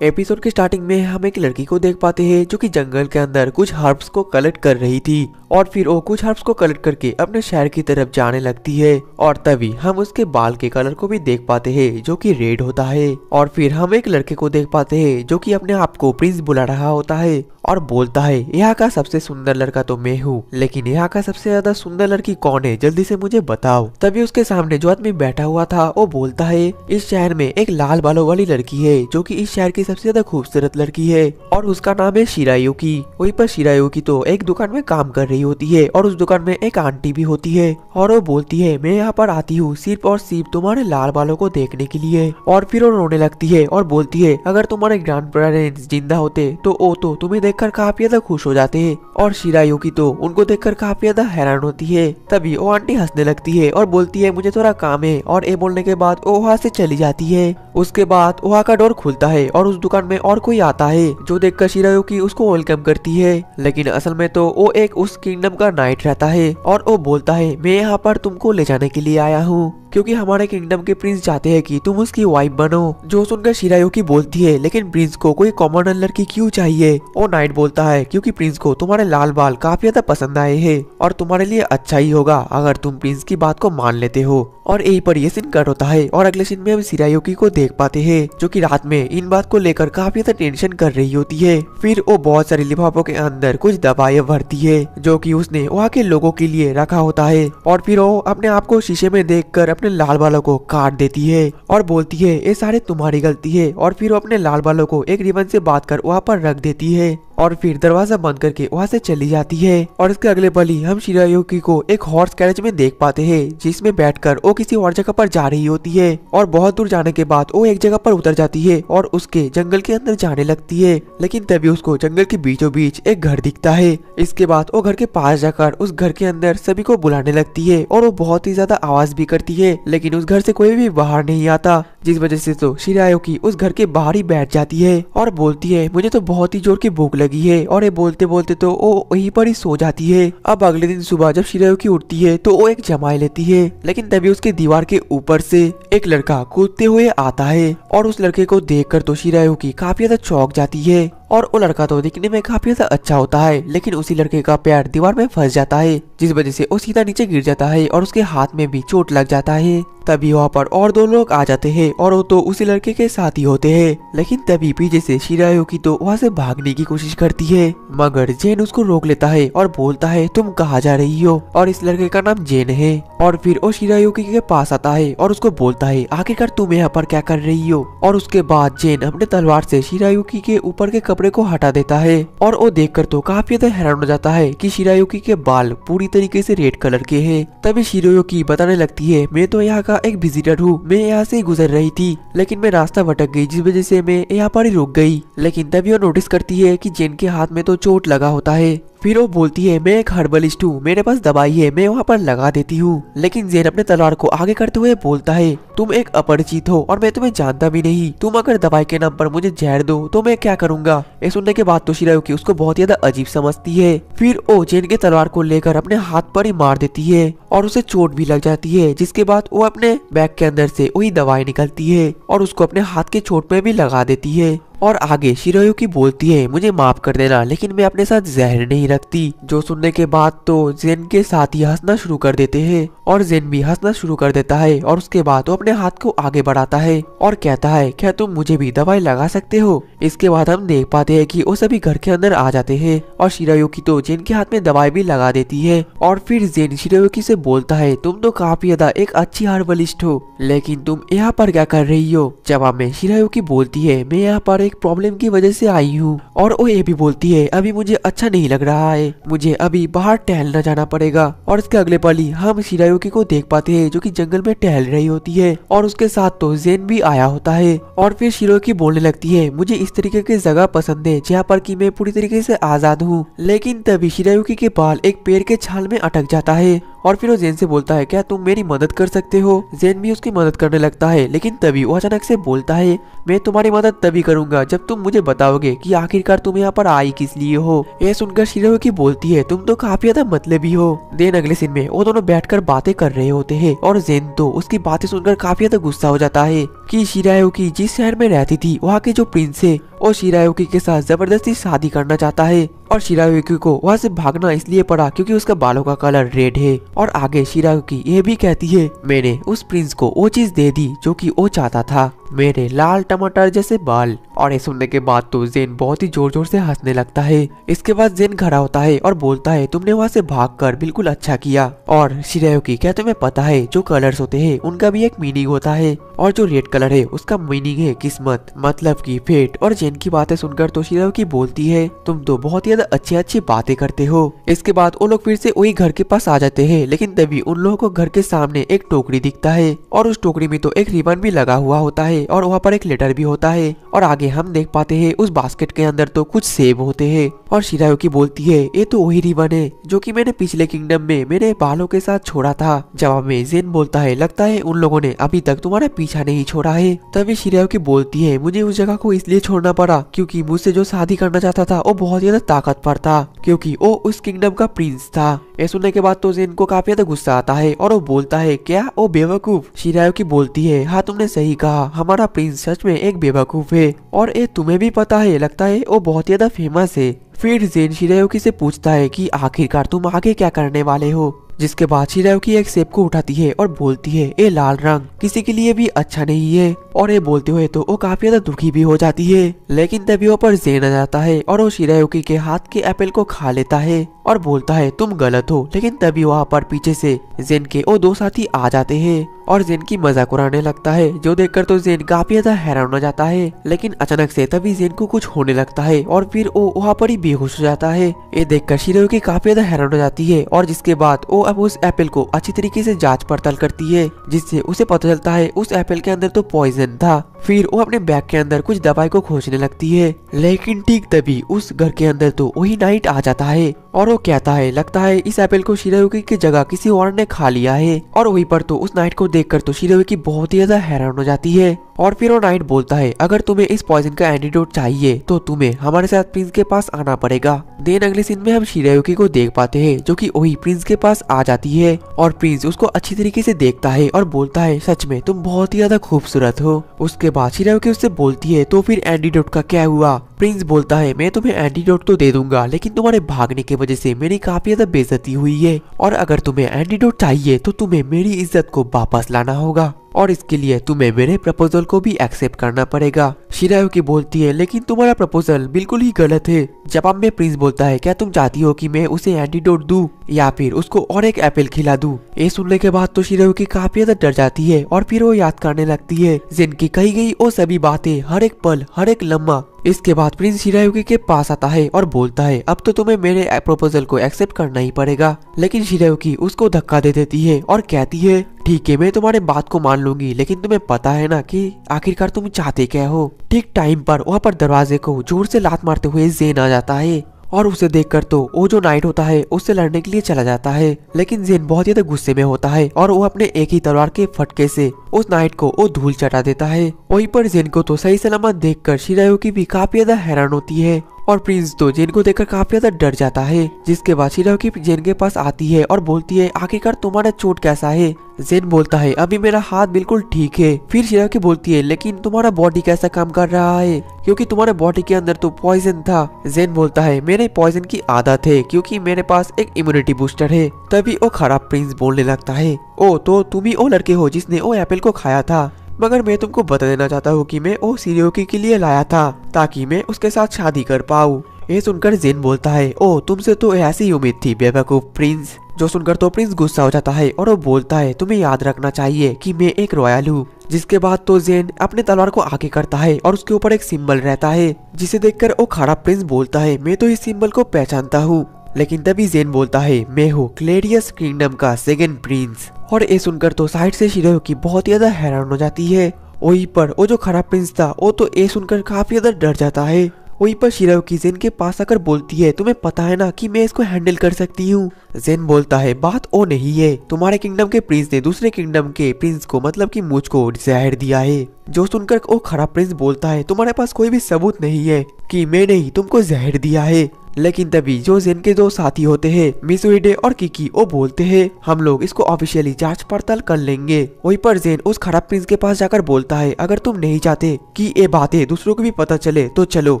Episode के starting में हम एक लड़की को देख पाते हैं जो कि जंगल के अंदर कुछ हर्ब्स को कलेक्ट कर रही थी और फिर वो कुछ हर्ब्स को कलेक्ट करके अपने शहर की तरफ जाने लगती है और तभी हम उसके बाल के कलर को भी देख पाते हैं जो कि रेड होता है। और फिर हम एक लड़के को देख पाते हैं जो कि अपने आप को प्रिंस बुला रहा होता है और बोलता है यहाँ का सबसे सुंदर लड़का तो मैं हूँ, लेकिन यहाँ का सबसे ज्यादा सुंदर लड़की कौन है, जल्दी से मुझे बताओ। तभी उसके सामने जो आदमी बैठा हुआ था वो बोलता है इस शहर में एक लाल बालों वाली लड़की है जो कि इस शहर की सबसे ज्यादा खूबसूरत लड़की है और उसका नाम है शिरायुकी। वहीं पर शिरायुकी तो एक दुकान में काम कर रही होती है और उस दुकान में एक आंटी भी होती है और वो बोलती है मैं यहाँ पर आती हूँ सिर्फ और सिर्फ तुम्हारे लाल बालों को देखने के लिए। और फिर वो रोने लगती है और बोलती है अगर तुम्हारे ग्रैंड पेरेंट्स जिंदा होते तो वो तो तुम्हें देखकर काफी ज्यादा खुश हो जाते हैं। और शिरायुकी तो उनको देखकर काफी ज्यादा हैरान होती है। तभी वो आंटी हंसने लगती है और बोलती है मुझे थोड़ा काम है, और ये बोलने के बाद वो वहाँ से चली जाती है। उसके बाद वहाँ का डोर खुलता है और उस दुकान में और कोई आता है जो देखकर शिरायुकी उसको वेलकम करती है, लेकिन असल में तो वो एक उस किंगडम का नाइट रहता है और वो बोलता है मैं यहाँ पर तुमको ले जाने के लिए आया हूँ क्योंकि हमारे किंगडम के प्रिंस चाहते हैं कि तुम उसकी वाइफ बनो। जो सुनकर शिरायुकी बोलती है लेकिन प्रिंस को कोई कॉमन लड़की क्यों चाहिए। वो नाइट बोलता है क्योंकि प्रिंस को तुम्हारे लाल बाल काफी ज्यादा पसंद आए हैं और तुम्हारे लिए अच्छा ही होगा अगर तुम प्रिंस की बात को मान लेते हो। और यहीं पर ये सीन कट होता है और अगले सीन में हम शिरायुकी को देख पाते हैं जो कि रात में इन बात को लेकर काफी ज्यादा टेंशन कर रही होती है। फिर वो बहुत सारे लिफाफों के अंदर कुछ दवाइयां भरती है जो कि उसने वहाँ के लोगों के लिए रखा होता है और फिर वो अपने आप को शीशे में देखकर अपने लाल बालों को काट देती है और बोलती है ये सारे तुम्हारी गलती है। और फिर वो अपने लाल बालों को एक रिबन से बांध कर वहाँ पर रख देती है और फिर दरवाजा बंद करके वहाँ से चली जाती है। और इसके अगले पल ही हम शिरायुकी को एक हॉर्स कैरेज में देख पाते हैं जिसमें बैठकर वो किसी और जगह पर जा रही होती है और बहुत दूर जाने के बाद वो एक जगह पर उतर जाती है और उसके जंगल के अंदर जाने लगती है। लेकिन तभी उसको जंगल के बीचों बीच एक घर दिखता है। इसके बाद वो घर के पास जाकर उस घर के अंदर सभी को बुलाने लगती है और वो बहुत ही ज्यादा आवाज भी करती है, लेकिन उस घर से कोई भी बाहर नहीं आता, जिस वजह से तो शिरायुकी उस घर के बाहर ही बैठ जाती है और बोलती है मुझे तो बहुत ही जोर की भूख लगी है। और ये बोलते बोलते तो वो वहीं पर ही सो जाती है। अब अगले दिन सुबह जब शिरायुकी उठती है तो वो एक जमाई लेती है, लेकिन तभी उसके दीवार के ऊपर से एक लड़का कूदते हुए आता है और उस लड़के को देखकर तो शिरायुकी काफी ज्यादा चौंक जाती है। और वो लड़का तो दिखने में काफी ज्यादा अच्छा होता है, लेकिन उसी लड़के का पैर दीवार में फंस जाता है जिस वजह से वो सीधा नीचे गिर जाता है और उसके हाथ में भी चोट लग जाता है। तभी वहाँ पर और दो लोग आ जाते हैं और वो तो उसी लड़के के साथ ही होते हैं, लेकिन तभी पीछे से शिरायुकी तो वहाँ से भागने की कोशिश करती है, मगर जेन उसको रोक लेता है और बोलता है तुम कहाँ जा रही हो। और इस लड़के का नाम जेन है। और फिर वो शिरायुकी के पास आता है और उसको बोलता है आखिरकार तुम यहाँ पर क्या कर रही हो। और उसके बाद जेन अपने तलवार से शिरायुकी के ऊपर के कपड़े को हटा देता है और वो देखकर तो काफी ज्यादा हैरान हो जाता है कि शिरायुकी के बाल पूरी तरीके से रेड कलर के हैं। तभी शिरायुकी बताने लगती है मैं तो यहाँ का एक विजिटर हूँ, मैं यहाँ से गुजर रही थी लेकिन मैं रास्ता भटक गई जिस वजह से मैं यहाँ पर ही रुक गई। लेकिन तभी वो नोटिस करती है कि जेन के हाथ में तो चोट लगा होता है। फिर वो बोलती है मैं एक हर्बलिस्ट हूँ, मेरे पास दवाई है, मैं वहाँ पर लगा देती हूँ। लेकिन जेन अपने तलवार को आगे करते हुए बोलता है तुम एक अपरिचित हो और मैं तुम्हें जानता भी नहीं, तुम अगर दवाई के नाम पर मुझे जहर दो तो मैं क्या करूँगा। ये सुनने के बाद तो शिरायुकी उसको बहुत ज्यादा अजीब समझती है। फिर वो जेन के तलवार को लेकर अपने हाथ पर ही मार देती है और उसे चोट भी लग जाती है, जिसके बाद वो अपने बैग के अंदर से वही दवाई निकलती है और उसको अपने हाथ के चोट में भी लगा देती है। और आगे शिरायुकी बोलती है मुझे माफ कर देना लेकिन मैं अपने साथ जहर नहीं रखती। जो सुनने के बाद तो जेन के साथ ही हंसना शुरू कर देते हैं और जेन भी हंसना शुरू कर देता है और उसके बाद वो अपने हाथ को आगे बढ़ाता है और कहता है क्या तुम मुझे भी दवाई लगा सकते हो। इसके बाद हम देख पाते हैं कि वो सभी घर के अंदर आ जाते हैं और शिरायुकी तो जेन के हाथ में दवाई भी लगा देती है। और फिर जेन शिरायुकी से बोलता है तुम तो काफी ज्यादा एक अच्छी हर्बलिस्ट हो, लेकिन तुम यहाँ पर क्या कर रही हो। जवाब में शिरायुकी बोलती है मैं यहाँ पर एक प्रॉब्लम की वजह से आई हूँ। और वो ये भी बोलती है अभी मुझे अच्छा नहीं लग रहा है, मुझे अभी बाहर टहलना जाना पड़ेगा। और इसके अगले पल ही हम शिरायुकी को देख पाते हैं जो कि जंगल में टहल रही होती है और उसके साथ तो जेन भी आया होता है। और फिर शिरायुकी बोलने लगती है मुझे इस तरीके की जगह पसंद है जहाँ पर कि मैं पूरी तरीके से आजाद हूँ। लेकिन तभी शिरायुकी के बाल एक पेड़ के छाल में अटक जाता है और फिर वो जेन से बोलता है क्या तुम मेरी मदद कर सकते हो। जेन भी उसकी मदद करने लगता है, लेकिन तभी वो अचानक से बोलता है मैं तुम्हारी मदद तभी करूंगा जब तुम मुझे बताओगे कि आखिरकार तुम यहाँ पर आई किस लिए हो। ये सुनकर शिरायुकी बोलती है तुम तो काफी ज्यादा मतलबी हो। देन अगले सीन में वो दोनों बैठकर बातें कर रहे होते हैं और जेन तो उसकी बातें सुनकर काफी ज्यादा गुस्सा हो जाता है कि शिरायुकी जिस शहर में रहती थी वहाँ के जो प्रिंस है और शिरायुकी के साथ जबरदस्ती शादी करना चाहता है। और शिरायुकी को वहाँ से भागना इसलिए पड़ा क्योंकि उसका बालों का कलर रेड है। और आगे शिरायुकी ये भी कहती है, मैंने उस प्रिंस को वो चीज दे दी जो कि वो चाहता था, मेरे लाल टमाटर जैसे बाल। और ये सुनने के बाद तो जेन बहुत ही जोर जोर से हंसने लगता है। इसके बाद जेन खड़ा होता है और बोलता है, तुमने वहाँ से भागकर बिल्कुल अच्छा किया। और शिरायुकी, क्या तुम्हें पता है जो कलर्स होते हैं उनका भी एक मीनिंग होता है, और जो रेड कलर है उसका मीनिंग है किस्मत, मतलब की फेट। और जेन की बातें सुनकर तो शिरायुकी बोलती है, तुम तो बहुत ही अच्छी अच्छी बातें करते हो। इसके बाद वो लोग फिर से वही घर के पास आ जाते हैं, लेकिन तभी उन लोगों को घर के सामने एक टोकरी दिखता है और उस टोकरी में तो एक रिबन भी लगा हुआ होता है और वहाँ पर एक लेटर भी होता है। और आगे हम देख पाते हैं उस बास्केट के अंदर तो कुछ सेब होते हैं। और शिरायुकी बोलती है, ये तो वही रिबन है जो कि मैंने पिछले किंगडम में मेरे बालों के साथ छोड़ा था। जवाब में जेन बोलता है, लगता है उन लोगों ने अभी तक तुम्हारा पीछा नहीं छोड़ा है। तभी शिरायुकी बोलती है, मुझे उस जगह को इसलिए छोड़ना पड़ा क्योंकि मुझसे जो शादी करना चाहता था वो बहुत ज्यादा ताकतवर था, क्योंकि वो उस किंगडम का प्रिंस था। ये सुनने के बाद तो जेन को काफी ज्यादा गुस्सा आता है और वो बोलता है, क्या ओ बेवकूफ। शिरायुकी बोलती है, हाँ तुमने सही कहा, हमारा प्रिंस सच में एक बेवकूफ है और ये तुम्हें भी पता है, लगता है वो बहुत ज्यादा फेमस है। फिर जेन शिरायुकी से पूछता है कि आखिरकार तुम आगे क्या करने वाले हो। जिसके बाद शिरायुकी एक सेब को उठाती है और बोलती है, ये लाल रंग किसी के लिए भी अच्छा नहीं है। और ये बोलते हुए तो वो काफी ज्यादा दुखी भी हो जाती है, लेकिन तभी वो पर जेन आ जाता है और वो शिरायुकी के हाथ के एप्पल को खा लेता है और बोलता है, तुम गलत हो। लेकिन तभी वहाँ पर पीछे से जेन के वो दो साथी आ जाते हैं और जेन की मजाक उड़ाने लगता है, जो देखकर तो जेन काफी ज्यादा हैरान हो जाता है। लेकिन अचानक से तभी जेन को कुछ होने लगता है और फिर वो वहाँ पर ही बेहोश हो जाता है। ये देखकर शिरायुकी काफी ज्यादा हैरान हो जाती है और जिसके बाद वो अब उस एप्पल को अच्छी तरीके से जांच पड़ताल करती है, जिससे उसे पता चलता है उस एप्पल के अंदर तो पॉइजन था। फिर वो अपने बैग के अंदर कुछ दवाई को खोजने लगती है, लेकिन ठीक तभी उस घर के अंदर तो वही नाइट आ जाता है और वो कहता है, लगता है इस एप्पल को शिरायुकी की जगह किसी और ने खा लिया है। और वहीं पर तो उस नाइट को देखकर तो शिरायुकी बहुत ही ज्यादा हैरान हो जाती है। और फिर वो नाइट बोलता है, अगर तुम्हें इस पॉइजन का एंटीडोट चाहिए तो तुम्हें हमारे साथ प्रिंस के पास आना पड़ेगा। देन अगले सीन में हम शिरायुकी को देख पाते हैं, जो कि वही प्रिंस के पास आ जाती है और प्रिंस उसको अच्छी तरीके से देखता है और बोलता है, सच में तुम बहुत ही ज्यादा खूबसूरत हो। उसके बाद शिरायुकी उससे बोलती है, तो फिर एंटीडोट का क्या हुआ। प्रिंस बोलता है, मैं तुम्हें एंटीडोट तो दे दूंगा, लेकिन तुम्हारे भागने की वजह से मेरी काफी ज्यादा बेइज्जती हुई है, और अगर तुम्हें एंटीडोट चाहिए तो तुम्हें मेरी इज्जत को वापस लाना होगा और इसके लिए तुम्हें मेरे प्रपोजल को भी एक्सेप्ट करना पड़ेगा। शिरायुकी बोलती है, लेकिन तुम्हारा प्रपोजल बिल्कुल ही गलत है। जवाब में प्रिंस बोलता है, क्या तुम चाहती हो कि मैं उसे एंटीडोट दूं या फिर उसको और एक एप्पल खिला दूं। ये सुनने के बाद तो शिरायुकी काफी ज्यादा डर जाती है और फिर वो याद करने लगती है जेन की कही गई वो सभी बातें, हर एक पल, हर एक लम्हा। इसके बाद प्रिंस शिरायुकी के पास आता है और बोलता है, अब तो तुम्हें मेरे प्रपोजल को एक्सेप्ट करना ही पड़ेगा। लेकिन शिरायुकी उसको धक्का दे देती है और कहती है, ठीक है मैं तुम्हारे बात को मान लूंगी, लेकिन तुम्हें पता है ना कि आखिरकार तुम चाहते क्या हो। ठीक टाइम पर वहाँ पर दरवाजे को जोर से लात मारते हुए जेन आ जाता है और उसे देखकर तो वो जो नाइट होता है उससे लड़ने के लिए चला जाता है, लेकिन जेन बहुत ज्यादा गुस्से में होता है और वो अपने एक ही तलवार के फटके से उस नाइट को वो धूल चटा देता है। वहीं पर जेन को तो सही सलामत देखकर शिरायुकी भी काफी ज्यादा हैरान होती है और प्रिंस तो जेन को देखकर काफी ज्यादा डर जाता है। जिसके बाद शिरायुकी जेन के पास आती है और बोलती है, आखिरकार तुम्हारा चोट कैसा है। जेन बोलता है, अभी मेरा हाथ बिल्कुल ठीक है। फिर शिरायुकी बोलती है, लेकिन तुम्हारा बॉडी कैसा काम कर रहा है, क्योंकि तुम्हारे बॉडी के अंदर तो पॉइजन था। जेन बोलता है, मेरे पॉइजन की आदत है क्योंकि मेरे पास एक इम्यूनिटी बूस्टर है। तभी वो खराब प्रिंस बोलने लगता है, ओ तो तुम ही वो लड़के हो जिसने वो एप्पल को खाया था, मगर मैं तुमको बता देना चाहता हूँ कि मैं वो शिरायुकी के लिए लाया था ताकि मैं उसके साथ शादी कर पाऊँ। ये सुनकर जेन बोलता है, ओ तुमसे तो ऐसी ही उम्मीद थी बेवकूफ प्रिंस। जो सुनकर तो प्रिंस गुस्सा हो जाता है और वो बोलता है, तुम्हें याद रखना चाहिए कि मैं एक रॉयल हूँ। जिसके बाद तो जेन अपने तलवार को आगे करता है और उसके ऊपर एक सिंबल रहता है, जिसे देखकर वो खड़ा प्रिंस बोलता है, मैं तो इस सिंबल को पहचानता हूँ। लेकिन तभी जेन बोलता है, मैं हूँ क्लेरियस किंगडम का सेकंड प्रिंस। और ये सुनकर तो साइड से शिरायुकी बहुत ज्यादा हैरान हो जाती है। वहीं पर वो जो खराब प्रिंस था वो तो ये सुनकर काफी ज्यादा डर जाता है। वहीं पर शिरायुकी जेन के पास आकर बोलती है, तुम्हें पता है ना कि मैं इसको हैंडल कर सकती हूँ। जेन बोलता है, बात वो नहीं है, तुम्हारे किंगडम के प्रिंस ने दूसरे किंगडम के प्रिंस को मतलब कि मुझको जहर दिया है। जो सुनकर वो खराब प्रिंस बोलता है, तुम्हारे पास कोई भी सबूत नहीं है कि मैंने ही तुमको जहर दिया है। लेकिन तभी जो जेन के दो साथी होते हैं मिसुएडे और किकी वो बोलते हैं हम लोग इसको ऑफिशियली जांच पड़ताल कर लेंगे। वहीं पर जेन उस खराब प्रिंस के पास जाकर बोलता है अगर तुम नहीं चाहते कि ये बातें दूसरों को भी पता चले तो चलो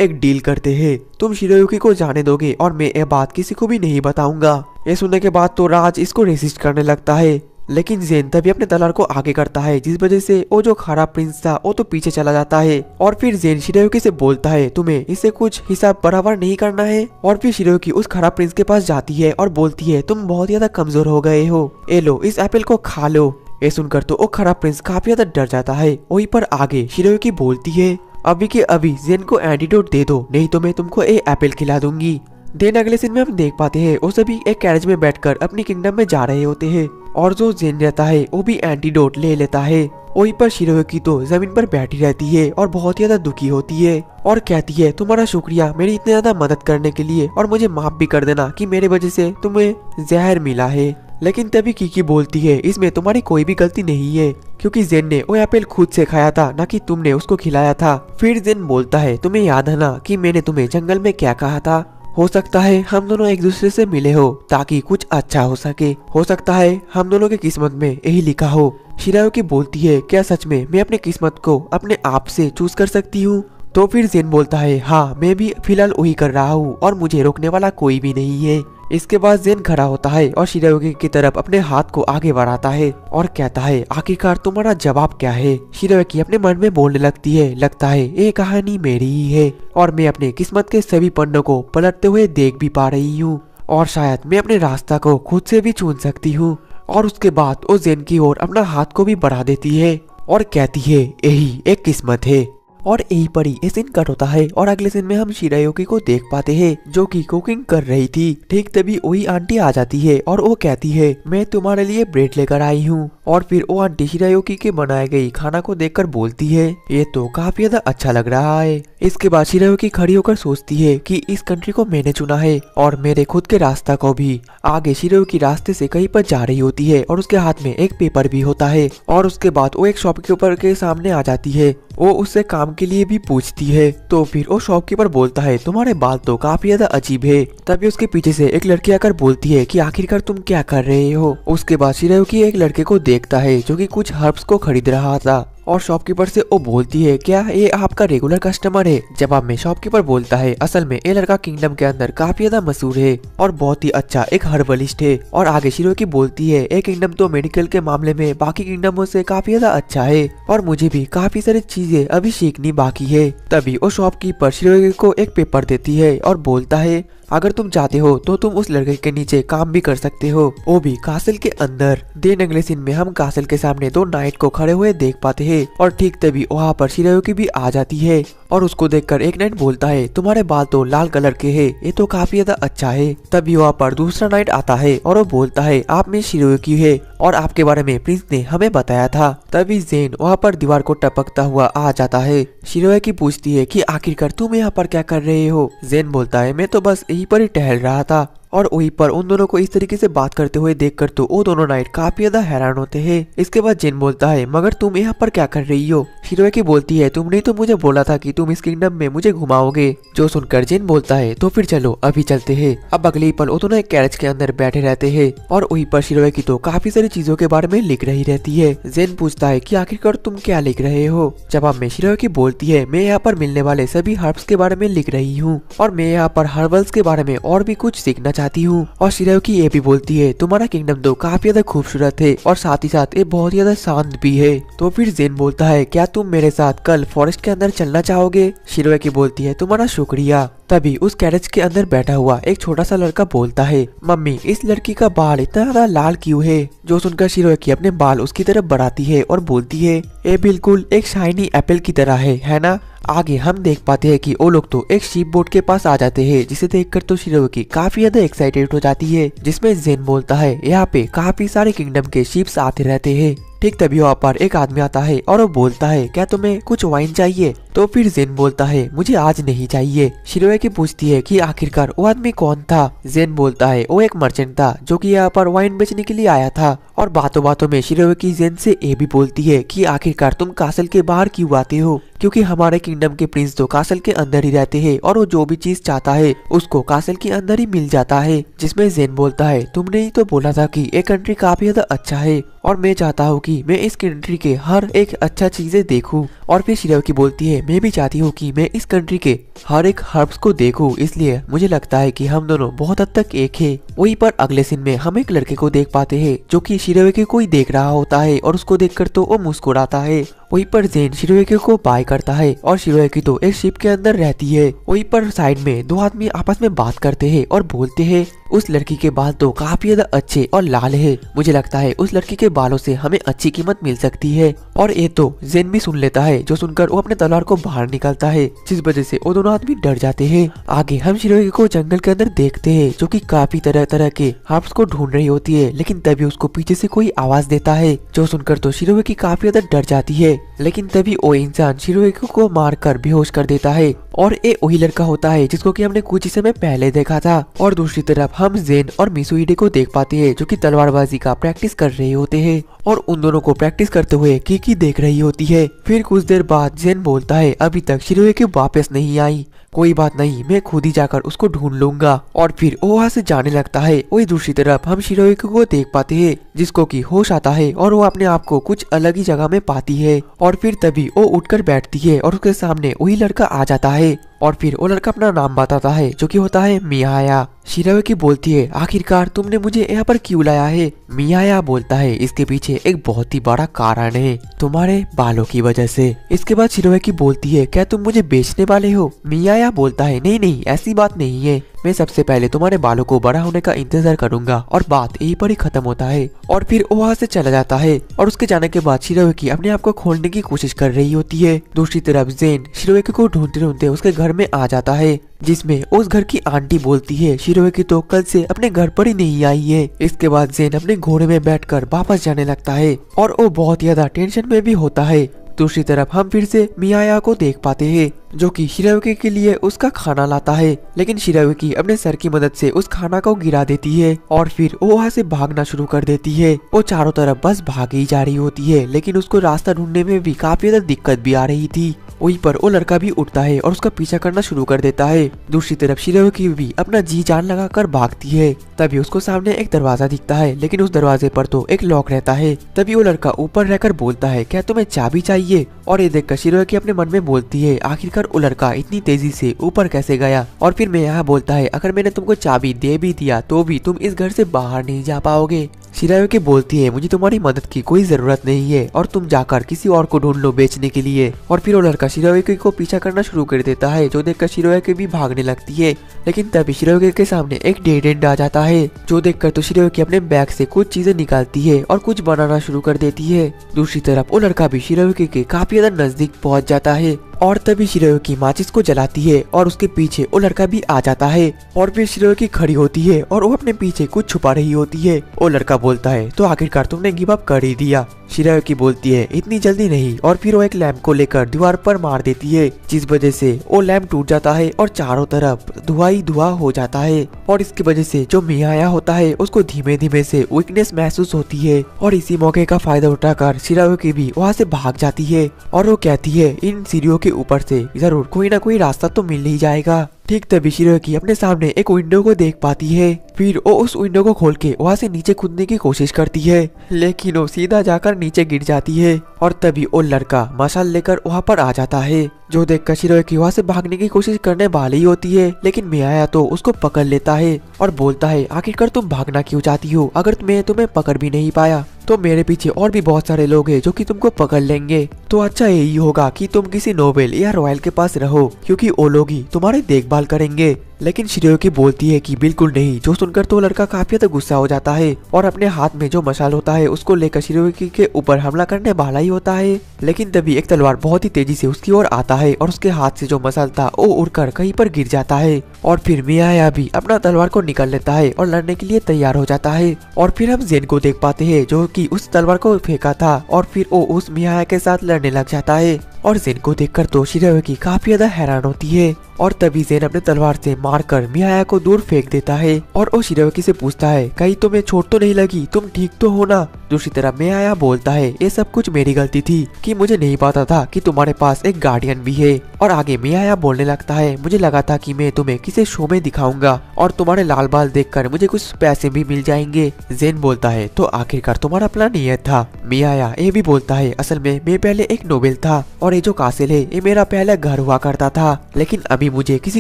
एक डील करते हैं, तुम शिरोयुकी को जाने दोगे और मैं ये बात किसी को भी नहीं बताऊंगा। ये सुनने के बाद तो राज इसको रेसिस्ट करने लगता है, लेकिन जेन तभी अपने तलवार को आगे करता है जिस वजह से वो जो खराब प्रिंस था वो तो पीछे चला जाता है। और फिर जेन शिरोयुकी से बोलता है तुम्हें इससे कुछ हिसाब बराबर नहीं करना है। और फिर शिरोयुकी उस खराब प्रिंस के पास जाती है और बोलती है तुम बहुत ज्यादा कमजोर हो गए हो, ये लो इस एप्पल को खा लो। ये सुनकर तो वो खराब प्रिंस काफी ज्यादा डर जाता है। वहीं पर आगे शिरोयुकी बोलती है अभी के अभी जेन को एंटीडोट दे दो, नहीं तो मैं तुमको ये एप्पल खिला दूंगी। देन अगले सीन में हम देख पाते हैं वो सभी एक कैरेज में बैठकर अपनी किंगडम में जा रहे होते हैं और जो जेन रहता है वो भी एंटीडोट ले लेता है। वहीं पर शिरोयुकी तो जमीन पर बैठी रहती है और बहुत ज्यादा दुखी होती है और कहती है तुम्हारा शुक्रिया मेरी इतनी ज्यादा मदद करने के लिए और मुझे माफ भी कर देना कि मेरे वजह से तुम्हें जहर मिला है। लेकिन तभी किकी बोलती है इसमें तुम्हारी कोई भी गलती नहीं है क्योंकि जेन ने वो एप्पल खुद से खाया था ना कि तुमने उसको खिलाया था। फिर जेन बोलता है तुम्हें याद है ना कि मैंने तुम्हें जंगल में क्या कहा था, हो सकता है हम दोनों एक दूसरे से मिले हो ताकि कुछ अच्छा हो सके, हो सकता है हम दोनों की किस्मत में यही लिखा हो। शिरोयुकी बोलती है क्या सच में मैं अपनी किस्मत को अपने आप से चूज कर सकती हूँ? तो फिर जेन बोलता है हाँ मैं भी फिलहाल वही कर रहा हूँ और मुझे रोकने वाला कोई भी नहीं है। इसके बाद जेन खड़ा होता है और शिरोयुकी की तरफ अपने हाथ को आगे बढ़ाता है और कहता है आखिरकार तुम्हारा जवाब क्या है? शिरोयुकी अपने मन में बोलने लगती है लगता है ये कहानी मेरी ही है और मैं अपने किस्मत के सभी पन्नों को पलटते हुए देख भी पा रही हूँ और शायद मैं अपने रास्ता को खुद से भी चुन सकती हूँ। और उसके बाद वो जेन की ओर अपना हाथ को भी बढ़ा देती है और कहती है यही एक किस्मत है। और यही पर ही सीन कट होता है और अगले सीन में हम शिरोयुकी को देख पाते हैं जो कि कुकिंग कर रही थी। ठीक तभी वही आंटी आ जाती है और वो कहती है मैं तुम्हारे लिए ब्रेड लेकर आई हूँ। और फिर वो आंटी शिरोयुकी के बनाए गई खाना को देखकर बोलती है ये तो काफी ज्यादा अच्छा लग रहा है। इसके बाद शिरोयुकी खड़ी होकर सोचती है कि इस कंट्री को मैंने चुना है और मेरे खुद के रास्ता को भी। आगे शिरोयुकी रास्ते से कहीं पर जा रही होती है और उसके हाथ में एक पेपर भी होता है और उसके बाद वो एक शॉपकीपर के सामने आ जाती है। वो उससे काम के लिए भी पूछती है तो फिर वो शॉपकीपर बोलता है तुम्हारे बाल तो काफी ज्यादा अजीब है। तभी उसके पीछे से एक लड़की आकर बोलती है कि आखिरकार तुम क्या कर रहे हो? उसके बाद शिरोयुकी एक लड़के को देखता है जो कि कुछ हर्ब्स को खरीद रहा था और शॉपकीपर से वो बोलती है क्या ये आपका रेगुलर कस्टमर है? जवाब में शॉपकीपर बोलता है असल में ये लड़का किंगडम के अंदर काफी ज्यादा मशहूर है और बहुत ही अच्छा एक हर्बलिस्ट है। और आगे शिरोयुकी बोलती है ये किंगडम तो मेडिकल के मामले में बाकी किंगडमों से काफी ज्यादा अच्छा है और मुझे भी काफी सारी चीजें अभी सीखनी बाकी है। तभी वो शॉपकीपर शिरोयुकी को एक पेपर देती है और बोलता है अगर तुम चाहते हो तो तुम उस लड़के के नीचे काम भी कर सकते हो, वो भी कासल के अंदर। देन अगले सीन में हम कासल के सामने दो नाइट को खड़े हुए देख पाते हैं और ठीक तभी वहाँ पर शिरोयुकी भी आ जाती है और उसको देखकर एक नाइट बोलता है तुम्हारे बाल तो लाल कलर के हैं, ये तो काफी ज्यादा अच्छा है। तभी वहाँ पर दूसरा नाइट आता है और वो बोलता है आप में शिरोयुकी है और आपके बारे में प्रिंस ने हमें बताया था। तभी जेन वहाँ पर दीवार को टपकता हुआ आ जाता है। शिरोयुकी पूछती है कि आखिरकार तुम यहाँ पर क्या कर रहे हो? जेन बोलता है मैं तो बस यहीं पर ही टहल रहा था। और वहीं पर उन दोनों को इस तरीके से बात करते हुए देखकर तो वो दोनों नाइट काफी ज्यादा हैरान होते हैं। इसके बाद जेन बोलता है मगर तुम यहाँ पर क्या कर रही हो? शिरोयुकी बोलती है तुमने तो मुझे बोला था कि तुम इस किंगडम में मुझे घुमाओगे। जो सुनकर जेन बोलता है तो फिर चलो अभी चलते हैं। अब अगले ही पल वो दोनों एक कैरेज के अंदर बैठे रहते हैं और वहीं पर शिरोयुकी तो काफी सारी चीजों के बारे में लिख रही रहती है। जेन पूछता है कि आखिरकार तुम क्या लिख रहे हो? जवाब में शिरोयुकी बोलती है मैं यहाँ पर मिलने वाले सभी हर्ब्स के बारे में लिख रही हूँ और मैं यहाँ पर हर्बल्स के बारे में और भी कुछ सीखना चाहती हूँ। और शिरोयुकी ये भी बोलती है तुम्हारा किंगडम तो काफी ज्यादा खूबसूरत है और साथ ही साथ ये बहुत ज्यादा शांत भी है। तो फिर जेन बोलता है क्या तुम मेरे साथ कल फॉरेस्ट के अंदर चलना चाहोगे? शिरोयुकी बोलती है तुम्हारा शुक्रिया। तभी उस कैरेज के अंदर बैठा हुआ एक छोटा सा लड़का बोलता है मम्मी इस लड़की का बाल इतना ज्यादा लाल क्यों है? जो सुनकर शिरोयुकी अपने बाल उसकी तरफ बढ़ाती है और बोलती है ये बिल्कुल एक शाइनी एप्पल की तरह है ना? आगे हम देख पाते हैं कि वो लोग तो एक शिप बोट के पास आ जाते हैं जिसे देखकर तो शिरोयुकी काफी ज्यादा एक्साइटेड हो जाती है। जिसमें जेन बोलता है यहाँ पे काफी सारे किंगडम के शिप्स आते रहते हैं। ठीक तभी वहाँ पर एक आदमी आता है और वो बोलता है क्या तुम्हें कुछ वाइन चाहिए। तो फिर जेन बोलता है मुझे आज नहीं चाहिए। शिरोकी पूछती है कि आखिरकार वो आदमी कौन था। जेन बोलता है वो एक मर्चेंट था जो कि यहाँ पर वाइन बेचने के लिए आया था। और बातों बातों में शिरोकी जेन से ये भी बोलती है कि आखिरकार तुम कासल के बाहर क्यों आते हो, क्योंकि हमारे किंगडम के प्रिंस तो कासल के अंदर ही रहते हैं और वो जो भी चीज चाहता है उसको कासल के अंदर ही मिल जाता है। जिसमें जेन बोलता है तुमने ही तो बोला था कि ये कंट्री काफी ज्यादा अच्छा है और मैं चाहता हूँ कि मैं इस कंट्री के हर एक अच्छा चीजें देखूं। और फिर शिरोकी बोलती है मैं भी चाहती हूँ कि मैं इस कंट्री के हर एक हर्ब्स को देखूं, इसलिए मुझे लगता है कि हम दोनों बहुत हद तक एक है। वहीं पर अगले सीन में हम एक लड़के को देख पाते हैं जो कि शिरोकी को ही देख रहा होता है और उसको देखकर तो वो मुस्कुराता है। वहीं पर जेन शिरोकी को बाय करता है और शिरोकी तो एक शिप के अंदर रहती है। वहीं पर साइड में दो आदमी आपस में बात करते हैं और बोलते हैं उस लड़की के बाल तो काफी ज्यादा अच्छे और लाल है, मुझे लगता है उस लड़की के बालों से हमें अच्छी कीमत मिल सकती है। और ये तो जेन भी सुन लेता है, जो सुनकर वो अपने तलवार को बाहर निकालता है, जिस वजह से वो दोनों आदमी डर जाते हैं। आगे हम शिरोकी को जंगल के अंदर देखते हैं जो कि काफी तरह तरह के हर्ब्स को ढूंढ रही होती है, लेकिन तभी उसको पीछे से कोई आवाज देता है जो सुनकर तो शिरोकी काफी ज्यादा डर जाती है। लेकिन तभी वो इंसान शिरोकी को मारकर बेहोश कर देता है और ये वही लड़का होता है जिसको कि हमने कुछ ही समय पहले देखा था। और दूसरी तरफ हम जेन और मिसुइडे को देख पाते हैं जो कि तलवारबाजी का प्रैक्टिस कर रहे होते हैं और उन दोनों को प्रैक्टिस करते हुए किकी देख रही होती है। फिर कुछ देर बाद जेन बोलता है अभी तक शिरोकी वापस नहीं आई, कोई बात नहीं, मैं खुद ही जाकर उसको ढूंढ लूंगा। और फिर वो वहाँ से जाने लगता है। वही दूसरी तरफ हम शिरोकी को देख पाते हैं जिसको कि होश आता है और वो अपने आप को कुछ अलग ही जगह में पाती है। और फिर तभी वो उठकर बैठती है और उसके सामने वही लड़का आ जाता है और फिर वो लड़का अपना नाम बताता है जो कि होता है मियाया। शिरोकी बोलती है आखिरकार तुमने मुझे यहाँ पर क्यों लाया है। मियाया बोलता है इसके पीछे एक बहुत ही बड़ा कारण है, तुम्हारे बालों की वजह से। इसके बाद शिरोकी बोलती है क्या तुम मुझे बेचने वाले हो। मियाया बोलता है नहीं नहीं, ऐसी बात नहीं है, मैं सबसे पहले तुम्हारे बालों को बड़ा होने का इंतजार करूंगा। और बात यहीं पर ही खत्म होता है और फिर वो वहाँ से चला जाता है। और उसके जाने के बाद शिरोकी अपने आप को खोलने की कोशिश कर रही होती है। दूसरी तरफ जेन शिरोकी को ढूंढते ढूंढते उसके घर में आ जाता है, जिसमें उस घर की आंटी बोलती है शिरोकी तो कल से अपने घर पर ही नहीं आई है। इसके बाद जेन अपने घोड़े में बैठकर वापस जाने लगता है और वो बहुत ज्यादा टेंशन में भी होता है। दूसरी तरफ हम फिर से मियाया को देख पाते हैं जो कि शिरोकी के लिए उसका खाना लाता है, लेकिन शिरोकी अपने सर की मदद से उस खाना को गिरा देती है और फिर वो वहाँ से भागना शुरू कर देती है। वो चारों तरफ बस भाग ही जा रही होती है, लेकिन उसको रास्ता ढूंढने में भी काफी ज्यादा दिक्कत भी आ रही थी। वहीं पर वो लड़का भी उठता है और उसका पीछा करना शुरू कर देता है। दूसरी तरफ शिरोकी भी अपना जी जान लगाकर भागती है। तभी उसको सामने एक दरवाजा दिखता है, लेकिन उस दरवाजे पर तो एक लॉक रहता है। तभी वो लड़का ऊपर रहकर बोलता है क्या तुम्हें चाबी चाहिए। और ये देखकर शिरोकी अपने मन में बोलती है आखिरकार वो लड़का इतनी तेजी से ऊपर कैसे गया। और फिर मैं यहाँ बोलता है अगर मैंने तुमको चाबी दे भी दिया तो भी तुम इस घर से बाहर नहीं जा पाओगे। शिरोकी बोलती है मुझे तुम्हारी मदद की कोई जरूरत नहीं है और तुम जाकर किसी और को ढूंढ लो बेचने के लिए। और फिर वो लड़का शिरोकी को पीछा करना शुरू कर देता है, जो देखकर शिरोकी भी भागने लगती है। लेकिन तभी शिरोकी के सामने एक डेड एंड आ जाता है, जो देखकर तो शिरोकी अपने बैग से कुछ चीजें निकालती है और कुछ बनाना शुरू कर देती है। दूसरी तरफ वो लड़का भी शिरोकी के काफी ज्यादा नजदीक पहुंच जाता है और तभी शिरोकी माचिस को जलाती है और उसके पीछे वो लड़का भी आ जाता है। और फिर शिरोकी खड़ी होती है और वो अपने पीछे कुछ छुपा रही होती है। वो लड़का बोलता है तो आखिरकार तुमने गिव अप कर ही दिया। शिरोकी बोलती है इतनी जल्दी नहीं। और फिर वो एक लैंप को लेकर दीवार पर मार देती है, जिस वजह से वो लैंप टूट जाता है और चारों तरफ धुआं ही धुआं हो जाता है। और इसकी वजह से जो मियाया होता है उसको धीमे धीमे से वीकनेस महसूस होती है। और इसी मौके का फायदा उठाकर शिरोकी भी वहाँ से भाग जाती है और वो कहती है इन सीढ़ियों के ऊपर से जरूर कोई ना कोई रास्ता तो मिल ही जाएगा। ठीक तभी शिरोकी अपने सामने एक विंडो को देख पाती है। फिर वो उस विंडो को खोल के वहाँ से नीचे कूदने की कोशिश करती है, लेकिन वो सीधा जाकर नीचे गिर जाती है। और तभी वो लड़का मशाल लेकर वहाँ पर आ जाता है, जो देखकर शिरोकी वहाँ से भागने की कोशिश करने वाली होती है, लेकिन मियाया तो उसको पकड़ लेता है और बोलता है आखिरकार तुम भागना क्यों चाहती हो। अगर मैं तुम्हें पकड़ भी नहीं पाया तो मेरे पीछे और भी बहुत सारे लोग हैं जो कि तुमको पकड़ लेंगे। तो अच्छा यही होगा कि तुम किसी नोबेल या रॉयल के पास रहो, क्योंकि वो लोग ही तुम्हारी देखभाल करेंगे। लेकिन शिरोयुकी बोलती है कि बिल्कुल नहीं। जो सुनकर तो लड़का काफी ज्यादा गुस्सा हो जाता है और अपने हाथ में जो मशाल होता है उसको लेकर शिरोयुकी के ऊपर हमला करने वाला ही होता है। लेकिन तभी एक तलवार बहुत ही तेजी से उसकी ओर आता है और उसके हाथ से जो मशाल था वो उड़कर कहीं पर गिर जाता है। और फिर मियाया भी अपना तलवार को निकाल लेता है और लड़ने के लिए तैयार हो जाता है। और फिर हम जेन को देख पाते हैं जो कि उस तलवार को फेंका था और फिर वो उस मियाया के साथ लड़ने लग जाता है। और जेन को देखकर तो शिरोयुकी काफी ज्यादा हैरान होती है और तभी जेन अपने तलवार से मारकर मियाया को दूर फेंक देता है। और वो शिरोयुकी से पूछता है कहीं तुम्हें चोट तो नहीं लगी, तुम ठीक तो हो ना। दूसरी तरफ मियाया बोलता है ये सब कुछ मेरी गलती थी कि मुझे नहीं पता था कि तुम्हारे पास एक गार्डियन भी है। और आगे मियाया बोलने लगता है मुझे लगा था कि मैं तुम्हें किसी शो में दिखाऊंगा और तुम्हारे लाल बाल देखकर मुझे कुछ पैसे भी मिल जाएंगे। जेन बोलता है तो आखिरकार तुम्हारा प्लान ये था। मियाया ये भी बोलता है असल में मैं पहले एक नोबेल था और ये जो कासिल है ये मेरा पहला घर हुआ करता था, लेकिन अभी मुझे किसी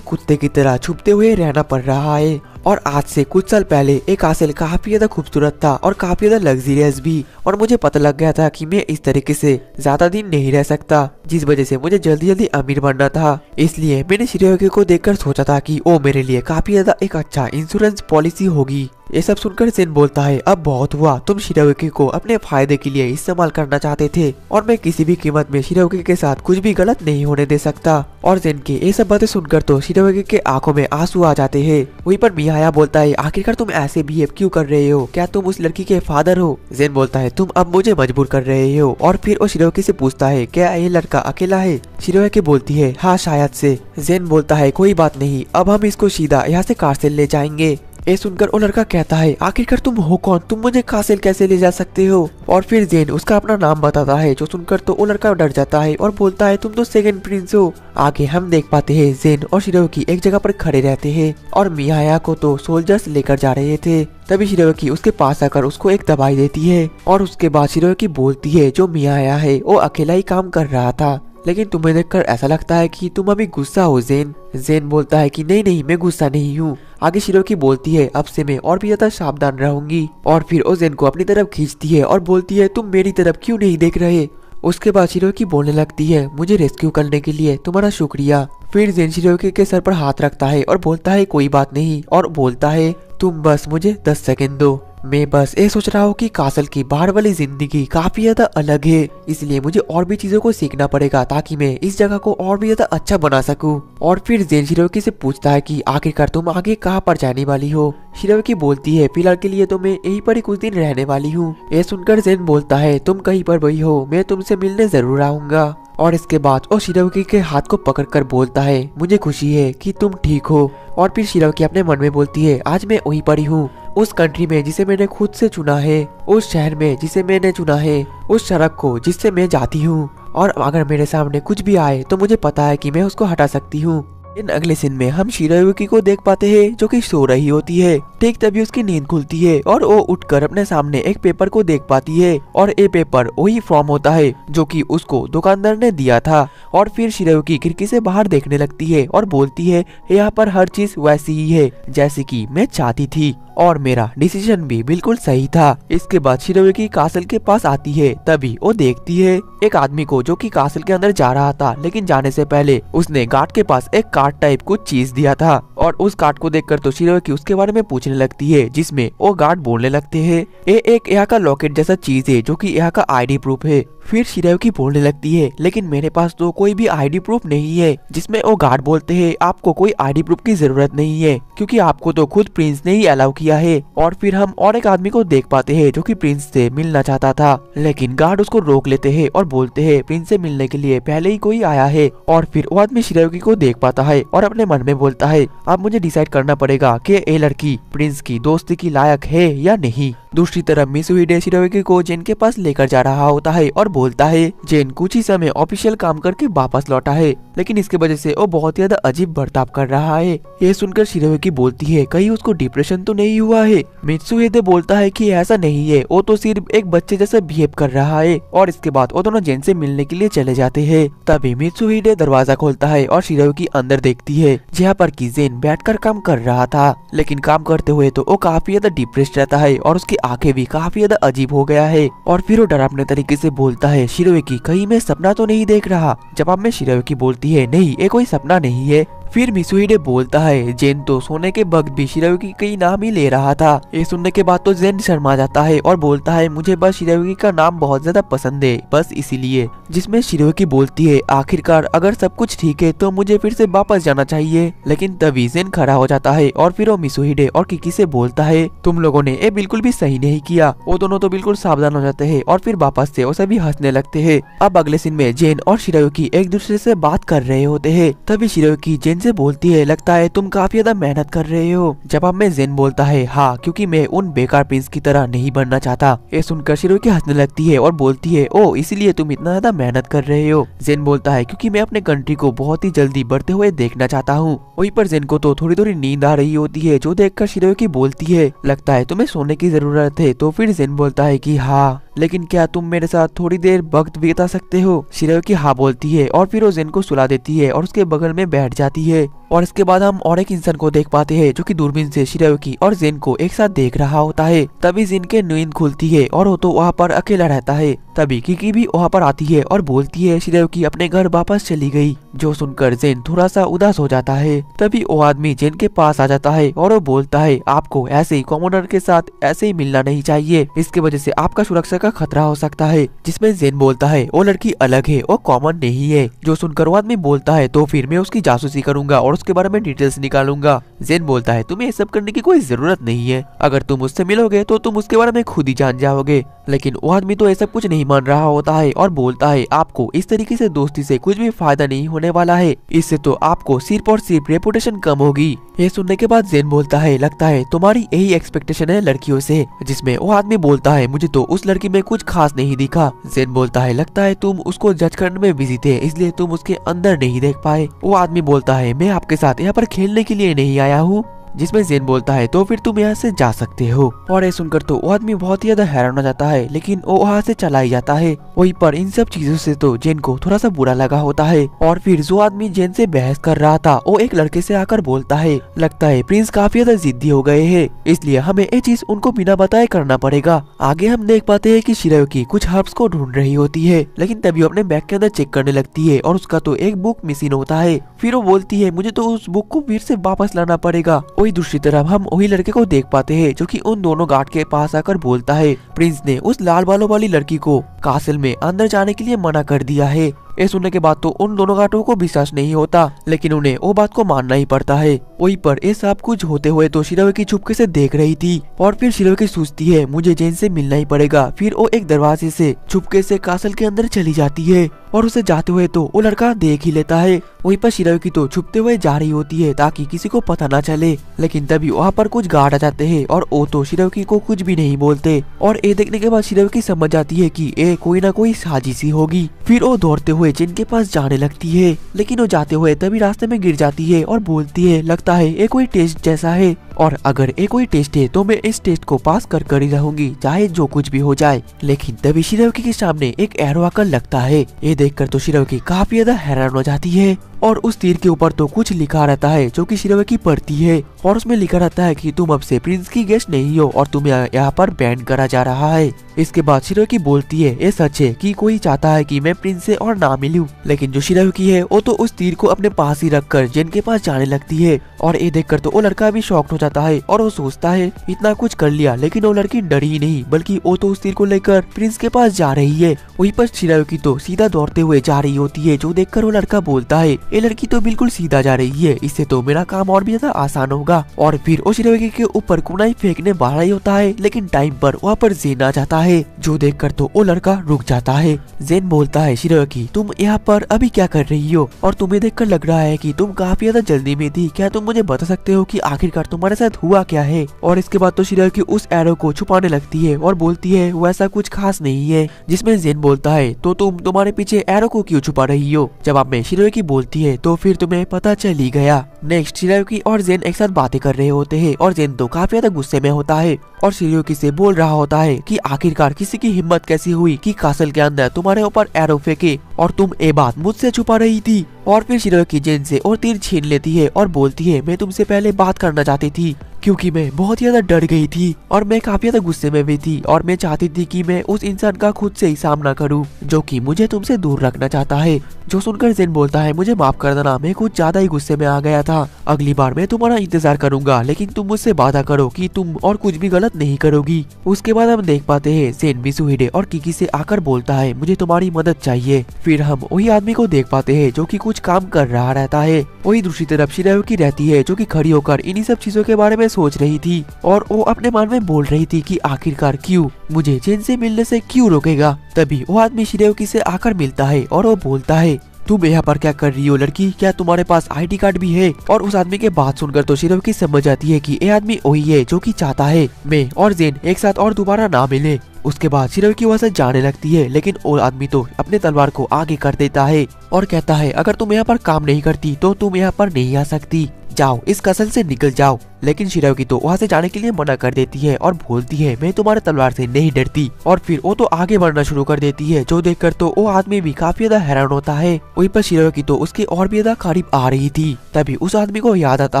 कुत्ते की तरह छुपते हुए रहना पड़ रहा है। और आज से कुछ साल पहले एक कासिल काफी ज्यादा खूबसूरत था और काफी ज्यादा लग्जरियस भी, और मुझे पता लग गया था कि मैं इस तरीके से ज्यादा दिन नहीं रह सकता, जिस वजह से मुझे जल्दी जल्दी अमीर बनना था। इसलिए मैंने शिरोयुकी को देखकर सोचा था कि वो मेरे लिए काफी ज्यादा एक अच्छा इंश्योरेंस पॉलिसी होगी। ये सब सुनकर जेन बोलता है अब बहुत हुआ, तुम शिरोयुकी को अपने फायदे के लिए इस्तेमाल करना चाहते थे और मैं किसी भी कीमत में शिरोयुकी के साथ कुछ भी गलत नहीं होने दे सकता। और जेन के ये सब बातें सुनकर तो शिरोयुकी के आंखों में आंसू आ जाते हैं। वहीं पर मियाया बोलता है आखिरकार तुम ऐसे बिहेव क्यों कर रहे हो, क्या तुम उस लड़की के फादर हो। जेन बोलता है तुम अब मुझे मजबूर कर रहे हो। और फिर वो शिरोयुकी से पूछता है क्या ये लड़का अकेला है। शिरोयुकी बोलती है हाँ शायद से। जेन बोलता है कोई बात नहीं, अब हम इसको सीधा यहाँ से कासिल ले जाएंगे। ये सुनकर वो लड़का कहता है आखिरकार तुम हो कौन, तुम मुझे कासिल कैसे ले जा सकते हो। और फिर जेन उसका अपना नाम बताता है, जो सुनकर तो वो लड़का डर जाता है और बोलता है तुम तो सेकंड प्रिंस हो। आगे हम देख पाते हैं जेन और शिरोयुकी एक जगह पर खड़े रहते हैं और मियाया को तो सोल्जर्स लेकर जा रहे थे। तभी शिरोयुकी उसके पास आकर उसको एक दवाई देती है और उसके बाद शिरोयुकी बोलती है जो मियाया है वो अकेला ही काम कर रहा था, लेकिन तुम्हें देखकर ऐसा लगता है कि तुम अभी गुस्सा हो जेन। जेन बोलता है कि नहीं नहीं मैं गुस्सा नहीं हूँ। आगे शिरोयुकी बोलती है अब से मैं और भी ज्यादा सावधान रहूंगी। और फिर वो जेन को अपनी तरफ खींचती है और बोलती है तुम मेरी तरफ क्यों नहीं देख रहे। उसके बाद शिरोयुकी बोलने लगती है मुझे रेस्क्यू करने के लिए तुम्हारा शुक्रिया। फिर जेन शिरोयुकी के सर पर हाथ रखता है और बोलता है कोई बात नहीं, और बोलता है तुम बस मुझे 10 सेकंड दो, मैं बस ये सोच रहा हूँ कि कासल की बाहर वाली जिंदगी काफी ज्यादा अलग है, इसलिए मुझे और भी चीजों को सीखना पड़ेगा ताकि मैं इस जगह को और भी ज्यादा अच्छा बना सकूं। और फिर जेन शिरोयुकी से पूछता है कि आखिरकार तुम आगे कहाँ पर जाने वाली हो। शिरोयुकी बोलती है फिलहाल के लिए तो मैं यहीं पर ही कुछ दिन रहने वाली हूँ। ये सुनकर जेन बोलता है तुम कहीं पर भी हो, मैं तुमसे मिलने जरूर आऊंगा। और इसके बाद वो शिरोयुकी के हाथ को पकड़कर बोलता है मुझे खुशी है कि तुम ठीक हो। और फिर शिरोयुकी अपने मन में बोलती है आज मैं वहीं पर ही हूँ, उस कंट्री में जिसे मैंने खुद से चुना है, उस शहर में जिसे मैंने चुना है, उस सड़क को जिससे मैं जाती हूँ, और अगर मेरे सामने कुछ भी आए तो मुझे पता है कि मैं उसको हटा सकती हूँ। इन अगले सीन में हम शिरोयुकी को देख पाते हैं जो कि सो रही होती है। ठीक तभी उसकी नींद खुलती है और वो उठकर अपने सामने एक पेपर को देख पाती है और ये पेपर वही फॉर्म होता है जो कि उसको दुकानदार ने दिया था। और फिर शिरोयुकी खिड़की से बाहर देखने लगती है और बोलती है यहाँ पर हर चीज वैसी ही है जैसे कि मैं चाहती थी और मेरा डिसीजन भी बिल्कुल सही था। इसके बाद शिरोयुकी कासल के पास आती है, तभी वो देखती है एक आदमी को जो कि कासल के अंदर जा रहा था, लेकिन जाने से पहले उसने गार्ड के पास एक कार्ड टाइप कुछ चीज दिया था। और उस कार्ड को देखकर तो शिरोयुकी उसके बारे में पूछने लगती है, जिसमें वो गार्ड बोलने लगते हैं ये एक यहाँ का लॉकेट जैसा चीज है जो कि यहाँ का आईडी प्रूफ है। फिर शिरोयुकी बोलने लगती है लेकिन मेरे पास तो कोई भी आईडी प्रूफ नहीं है, जिसमें वो गार्ड बोलते हैं आपको कोई आईडी प्रूफ की जरूरत नहीं है क्योंकि आपको तो खुद प्रिंस ने ही अलाउ किया है। और फिर हम और एक आदमी को देख पाते हैं जो कि प्रिंस से मिलना चाहता था, लेकिन गार्ड उसको रोक लेते हैं और बोलते हैं प्रिंस से मिलने के लिए पहले ही कोई आया है। और फिर वो आदमी शिरोयुकी को देख पाता है और अपने मन में बोलता है अब मुझे डिसाइड करना पड़ेगा कि ये लड़की प्रिंस की दोस्ती की लायक है या नहीं। दूसरी तरफ मित्सुहिडे शिरोयुकी को जेन के पास लेकर जा रहा होता है और बोलता है जेन कुछ ही समय ऑफिशियल काम करके वापस लौटा है, लेकिन इसके वजह से वो बहुत ज्यादा अजीब बर्ताव कर रहा है। ये सुनकर शिरोयुकी बोलती है कहीं उसको डिप्रेशन तो नहीं हुआ है। मित्सुहिडे बोलता है कि ऐसा नहीं है, वो तो सिर्फ एक बच्चे जैसा बिहेव कर रहा है। और इसके बाद वो दोनों जेन से मिलने के लिए चले जाते हैं। तभी मित्सुहिडे दरवाजा खोलता है और शिरोयुकी अंदर देखती है जहाँ पर कि जेन बैठकर काम कर रहा था, लेकिन काम करते हुए तो वो काफी ज्यादा डिप्रेस्ड रहता है और उसकी आंखें भी काफी ज्यादा अजीब हो गया है। और फिर वो डरावने तरीके से बोलता है शिरोयुकी कहीं मैं सपना तो नहीं देख रहा। जवाब में शिरोयुकी बोलती है नहीं ये कोई सपना नहीं है। फिर मिसुहिडे बोलता है जेन तो सोने के वक्त भी शिरोयुकी का नाम ही ले रहा था। ये सुनने के बाद तो जेन शर्मा जाता है और बोलता है मुझे बस शिरोयुकी का नाम बहुत ज्यादा पसंद है, बस इसीलिए। जिसमें शिरोयुकी बोलती है आखिरकार अगर सब कुछ ठीक है तो मुझे फिर से वापस जाना चाहिए। लेकिन तभी जेन खड़ा हो जाता है और फिर वो मिसुहिडे और किकी से बोलता है तुम लोगों ने ये बिल्कुल भी सही नहीं किया। वो दोनों तो बिल्कुल सावधान हो जाते हैं और फिर वापस से वो सभी हंसने लगते हैं। अब अगले सीन में जेन और शिरोयुकी एक दूसरे से बात कर रहे होते हैं। तभी शिरोयुकी जेन से बोलती है लगता है तुम काफी ज्यादा मेहनत कर रहे हो। जवाब में जेन बोलता है हाँ, क्योंकि मैं उन बेकार प्रिंस की तरह नहीं बनना चाहता। ये सुनकर शिरोयुकी हंसने लगती है और बोलती है ओ इसीलिए तुम इतना ज्यादा मेहनत कर रहे हो। जेन बोलता है क्योंकि मैं अपने कंट्री को बहुत ही जल्दी बढ़ते हुए देखना चाहता हूँ। वहीं पर जेन को तो थोड़ी थोड़ी नींद आ रही होती है, जो देखकर शिरोयुकी बोलती है लगता है तुम्हें सोने की जरूरत है। तो फिर जेन बोलता है कि हाँ, लेकिन क्या तुम मेरे साथ थोड़ी देर वक्त बिता सकते हो। शिरोयुकी हाँ बोलती है और फिर वो जेन को सुला देती है और उसके बगल में बैठ जाती है। और इसके बाद हम और एक इंसान को देख पाते हैं जो कि दूरबीन से शिरोयुकी और जेन को एक साथ देख रहा होता है। तभी जेन के नींद खुलती है और वो तो वहाँ पर अकेला रहता है। तभी किकी भी वहाँ पर आती है और बोलती है शिरोयुकी अपने घर वापस चली गई। जो सुनकर जेन थोड़ा सा उदास हो जाता है। तभी वो आदमी जेन के पास आ जाता है और वो बोलता है आपको ऐसे ही कॉमनर के साथ ऐसे ही मिलना नहीं चाहिए, इसके वजह से आपका सुरक्षा का खतरा हो सकता है। जिसमें जेन बोलता है वो लड़की अलग है, वो कॉमन नहीं है। जो सुनकर वो आदमी बोलता है तो फिर मैं उसकी जासूसी करूंगा और उसके बारे में डिटेल्स निकालूंगा। जेन बोलता है तुम्हें ये सब करने की कोई जरूरत नहीं है, अगर तुम उससे मिलोगे तो तुम उसके बारे में खुद ही जान जाओगे। लेकिन वो आदमी तो ये सब कुछ नहीं मान रहा होता है और बोलता है आपको इस तरीके से दोस्ती से कुछ भी फायदा नहीं होने वाला है, इससे तो आपको सिर्फ और सिर्फ रेपुटेशन कम होगी। ये सुनने के बाद जेन बोलता है लगता है तुम्हारी यही एक्सपेक्टेशन है लड़कियों से। जिसमें वो आदमी बोलता है मुझे तो उस लड़की में कुछ खास नहीं दिखा। जेन बोलता है लगता है तुम उसको जज करने में बिजी थे, इसलिए तुम उसके अंदर नहीं देख पाए। वो आदमी बोलता है मैं आपके साथ यहाँ पर खेलने के लिए नहीं आया हूँ। जिसमें जेन बोलता है तो फिर तुम यहाँ से जा सकते हो। और ये सुनकर तो वो आदमी बहुत ही ज्यादा हैरान हो जाता है, लेकिन वो वहाँ से चला ही जाता है। वहीं पर इन सब चीजों से तो जेन को थोड़ा सा बुरा लगा होता है। और फिर जो आदमी जेन से बहस कर रहा था वो एक लड़के से आकर बोलता है लगता है प्रिंस काफी ज्यादा जिद्दी हो गए हैं, इसलिए हमें ये चीज उनको बिना बताए करना पड़ेगा। आगे हम देख पाते हैं कि शिरोयुकी कुछ हर्ब्स को ढूंढ रही होती है, लेकिन तभी अपने बैग के अंदर चेक करने लगती है और उसका तो एक बुक मिसिंग होता है। फिर वो बोलती है मुझे तो उस बुक को फिर से वापस लाना पड़ेगा। वही दूसरी तरफ हम वही लड़के को देख पाते हैं जो कि उन दोनों गार्ड के पास आकर बोलता है प्रिंस ने उस लाल बालों वाली लड़की को कासल में अंदर जाने के लिए मना कर दिया है। ये सुनने के बाद तो उन दोनों गार्डों को विश्वास नहीं होता, लेकिन उन्हें वो बात को मानना ही पड़ता है। वहीं पर ये सब कुछ होते हुए तो शिरोयुकी चुपके से देख रही थी और फिर शिरोयुकी सोचती है मुझे जेन से मिलना ही पड़ेगा। फिर वो एक दरवाजे से चुपके से कासल के अंदर चली जाती है और उसे जाते हुए तो वो लड़का देख ही लेता है। वहीं पर शिरोयुकी तो छुपते हुए जा रही होती है ताकि किसी को पता ना चले, लेकिन तभी वहाँ पर कुछ गार्ड आ जाते हैं और वो तो शिरोयुकी को कुछ भी नहीं बोलते। और ये देखने के बाद शिरोयुकी समझ जाती है कि ये कोई ना कोई साजिश ही होगी। फिर वो दौड़ते हुए जेन के पास जाने लगती है, लेकिन वो जाते हुए तभी रास्ते में गिर जाती है और बोलती है लगता है ये कोई टेस्ट जैसा है और अगर ये कोई टेस्ट है तो मैं इस टेस्ट को पास कर ही रहूंगी, चाहे जो कुछ भी हो जाए। लेकिन तभी शिरोयुकी के सामने एक एरो आकर लगता है। ये देखकर तो शिरोयुकी काफी ज्यादा हैरान हो जाती है और उस तीर के ऊपर तो कुछ लिखा रहता है जो कि शिरोयुकी पढ़ती है और उसमें लिखा रहता है कि तुम अब से प्रिंस की गेस्ट नहीं हो और तुम्हें यहाँ पर बैन करा जा रहा है। इसके बाद शिरोयुकी बोलती है ये सच है कि कोई चाहता है कि मैं प्रिंस से और ना मिलूं, लेकिन जो शिरोयुकी है वो तो उस तीर को अपने पास ही रखकर जेन के पास जाने लगती है। और ये देखकर तो वो लड़का भी शॉक्ड हो जाता है और वो सोचता है इतना कुछ कर लिया, लेकिन वो लड़की डरी ही नहीं, बल्कि वो तो उस तीर को लेकर प्रिंस के पास जा रही है। वहीं पर शिरोयुकी तो सीधा दौड़ते हुए जा रही होती है, जो देखकर वो लड़का बोलता है ये लड़की तो बिल्कुल सीधा जा रही है, इससे तो मेरा काम और भी ज्यादा आसान होगा। और फिर वो शिरोयुकी के ऊपर कुनाई फेंकने बाहर ही होता है, लेकिन टाइम पर वहाँ पर जेन आ जाता है, जो देखकर तो वो लड़का रुक जाता है। जेन बोलता है शिरोयुकी तुम यहाँ पर अभी क्या कर रही हो और तुम्हें देखकर लग रहा है कि तुम काफी ज्यादा जल्दी में थी, क्या तुम मुझे बता सकते हो कि आखिरकार तुम्हारे साथ हुआ क्या है। और इसके बाद तो शिरोयुकी उस एरो को छुपाने लगती है और बोलती है वैसा कुछ खास नहीं है। जिसमें जेन बोलता है तो तुम तुम्हारे पीछे एरो को क्यों छुपा रही हो। जवाब में शिरोयुकी बोलती है तो फिर तुम्हें पता चल ही गया। नेक्स्ट शिरोयुकी और जेन एक साथ बातें कर रहे होते हैं और जेन तो काफी ज्यादा गुस्से में होता है और शिरोयुकी से बोल रहा होता है कि आखिरकार किसी की हिम्मत कैसी हुई कि कासल के अंदर तुम्हारे ऊपर एरो फेंके और तुम ये बात मुझसे छुपा रही थी। और फिर शिरोयुकी जेन से और तीर छीन लेती है और बोलती है मैं तुमसे पहले बात करना चाहती थी, क्योंकि मैं बहुत ज्यादा डर गई थी और मैं काफी ज्यादा गुस्से में भी थी और मैं चाहती थी कि मैं उस इंसान का खुद से ही सामना करूं जो कि मुझे तुमसे दूर रखना चाहता है। जो सुनकर जेन बोलता है मुझे माफ कर देना, मैं कुछ ज्यादा ही गुस्से में आ गया था। अगली बार मैं तुम्हारा इंतजार करूंगा, लेकिन तुम मुझसे वादा करो कि तुम और कुछ भी गलत नहीं करोगी। उसके बाद हम देख पाते हैं जेन मिसुहिडे और किकी से आकर बोलता है मुझे तुम्हारी मदद चाहिए। फिर हम वही आदमी को देख पाते हैं जो कि कुछ काम कर रहा रहता है। वही दूसरी तरफ शिरायुकी रहती है जो कि खड़ी होकर इन्हीं सब चीजों के बारे में सोच रही थी और वो अपने मन में बोल रही थी कि आखिरकार क्यों मुझे जेन से मिलने से क्यों रोकेगा। तभी वो आदमी शिरायुकी से आकर मिलता है और वो बोलता है तुम यहाँ पर क्या कर रही हो लड़की, क्या तुम्हारे पास आईडी कार्ड भी है? और उस आदमी के बात सुनकर तो शिरायुकी समझ जाती है कि ये आदमी वही है जो कि चाहता है मैं और जेन एक साथ और दोबारा ना मिले। उसके बाद शिरायुकी वहाँ से जाने लगती है, लेकिन वो आदमी तो अपने तलवार को आगे कर देता है और कहता है अगर तुम यहाँ पर काम नहीं करती तो तुम यहाँ पर नहीं आ सकती, जाओ इस कसल से निकल जाओ। लेकिन शिरायुकी तो वहाँ से जाने के लिए मना कर देती है और बोलती है मैं तुम्हारे तलवार से नहीं डरती। और फिर वो तो आगे बढ़ना शुरू कर देती है, जो देखकर तो वो आदमी भी काफी ज्यादा हैरान होता है। वहीं पर शिरायुकी तो उसके और भी ज्यादा करीब आ रही थी। तभी उस आदमी को याद आता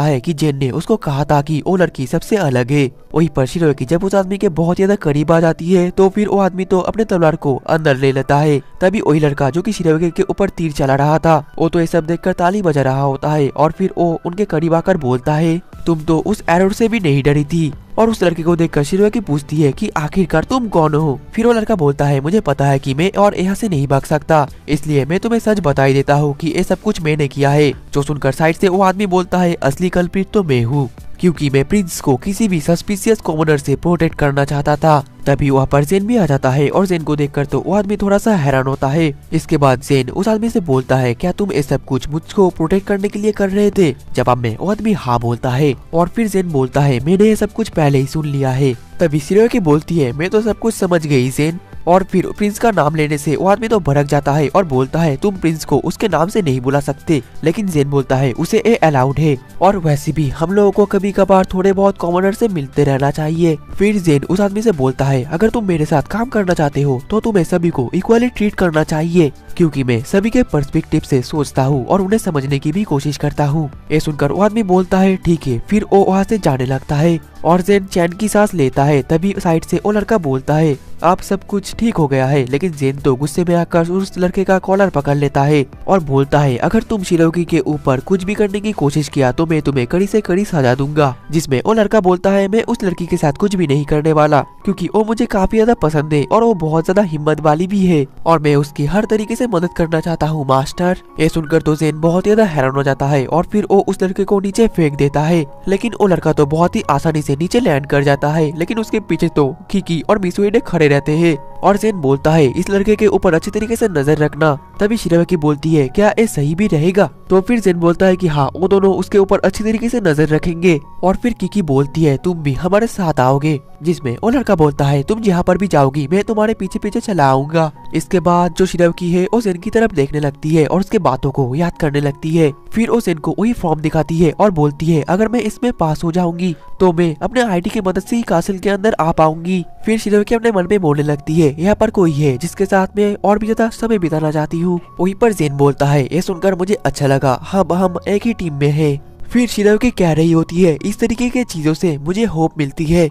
है कि जेन ने उसको कहा था कि वो लड़की सबसे अलग है। वहीं पर शिरायुकी जब उस आदमी के बहुत ज्यादा करीब आ जाती है तो फिर वो आदमी तो अपने तलवार को अंदर ले लेता है। तभी वही लड़का जो कि शिरायुकी के ऊपर तीर चला रहा था वो तो ये सब देखकर ताली बजा रहा होता है और फिर वो उनके करीब आकर बोलता है तुम तो उस एरो से भी नहीं डरी थी। और उस लड़के को देखकर शिरायुकी पूछती है कि आखिरकार तुम कौन हो? फिर वो लड़का बोलता है मुझे पता है कि मैं और यहाँ से नहीं भाग सकता, इसलिए मैं तुम्हें सच बता ही देता हूँ कि ये सब कुछ मैंने किया है। जो सुनकर साइड से वो आदमी बोलता है असली कल्प्रिट तो मैं हूँ, क्योंकि मैं प्रिंस को किसी भी सस्पिशियस कॉमनर से प्रोटेक्ट करना चाहता था। तभी वहाँ पर जेन भी आ जाता है और जेन को देखकर तो वो आदमी थोड़ा सा हैरान होता है। इसके बाद जेन उस आदमी से बोलता है क्या तुम ये सब कुछ मुझको प्रोटेक्ट करने के लिए कर रहे थे? जवाब में वो आदमी हाँ बोलता है और फिर जेन बोलता है मैंने ये सब कुछ पहले ही सुन लिया है। तभी शिरायुकी बोलती है मैं तो सब कुछ समझ गई जेन। और फिर प्रिंस का नाम लेने से वो आदमी तो भड़क जाता है और बोलता है तुम प्रिंस को उसके नाम से नहीं बुला सकते। लेकिन जेन बोलता है उसे ये अलाउड है और वैसे भी हम लोगों को कभी कभार थोड़े बहुत कॉमनर से मिलते रहना चाहिए। फिर जेन उस आदमी से बोलता है अगर तुम मेरे साथ काम करना चाहते हो तो तुम्हें सभी को इक्वली ट्रीट करना चाहिए, क्योंकि मैं सभी के पर्सपेक्टिव से सोचता हूँ और उन्हें समझने की भी कोशिश करता हूँ। ये सुनकर वो आदमी बोलता है ठीक है। फिर वो वहाँ से जाने लगता है और जेन चैन की सांस लेता है। तभी साइड से वो लड़का बोलता है आप सब कुछ ठीक हो गया है। लेकिन जेन तो गुस्से में आकर उस लड़के का कॉलर पकड़ लेता है और बोलता है अगर तुम शिरायुकी के ऊपर कुछ भी करने की कोशिश किया तो मैं तुम्हें कड़ी से कड़ी सजा दूंगा। जिसमें वो लड़का बोलता है मैं उस लड़की के साथ कुछ भी नहीं करने वाला, क्योंकि वो मुझे काफी ज्यादा पसंद है और वो बहुत ज्यादा हिम्मत वाली भी है और मैं उसकी हर तरीके से मदद करना चाहता हूँ मास्टर। ये सुनकर तो जेन बहुत ज्यादा हैरान हो जाता है और फिर वो उस लड़के को नीचे फेंक देता है। लेकिन वो लड़का तो बहुत ही आसानी से नीचे लैंड कर जाता है। लेकिन उसके पीछे तो किकी और मिसुहिडे खड़े रहते हैं और जेन बोलता है इस लड़के के ऊपर अच्छी तरीके से नजर रखना। तभी शिरायुकी बोलती है क्या ये सही भी रहेगा? तो फिर जेन बोलता है कि हाँ वो दोनों उसके ऊपर अच्छी तरीके से नजर रखेंगे। और फिर किकी बोलती है तुम भी हमारे साथ आओगे, जिसमें वो लड़का बोलता है तुम जहाँ पर भी जाओगी मैं तुम्हारे पीछे पीछे चला आऊंगा। इसके बाद जो शिरायुकी है वो जेन की तरफ देखने लगती है और उसके बातों को याद करने लगती है। फिर वो जेन को वही फॉर्म दिखाती है और बोलती है अगर मैं इसमें पास हो जाऊंगी तो मैं अपने आईडी की मदद से ही कासल के अंदर आ पाऊंगी। फिर शिरायुकी अपने मन में बोलने लगती है यहाँ पर कोई है जिसके साथ मैं और भी ज्यादा समय बिताना चाहती हूँ। वहीं पर जेन बोलता है ये सुनकर मुझे अच्छा लगा, हम एक ही टीम में हैं। फिर शिरायुकी कह रही होती है इस तरीके की चीजों से मुझे होप मिलती है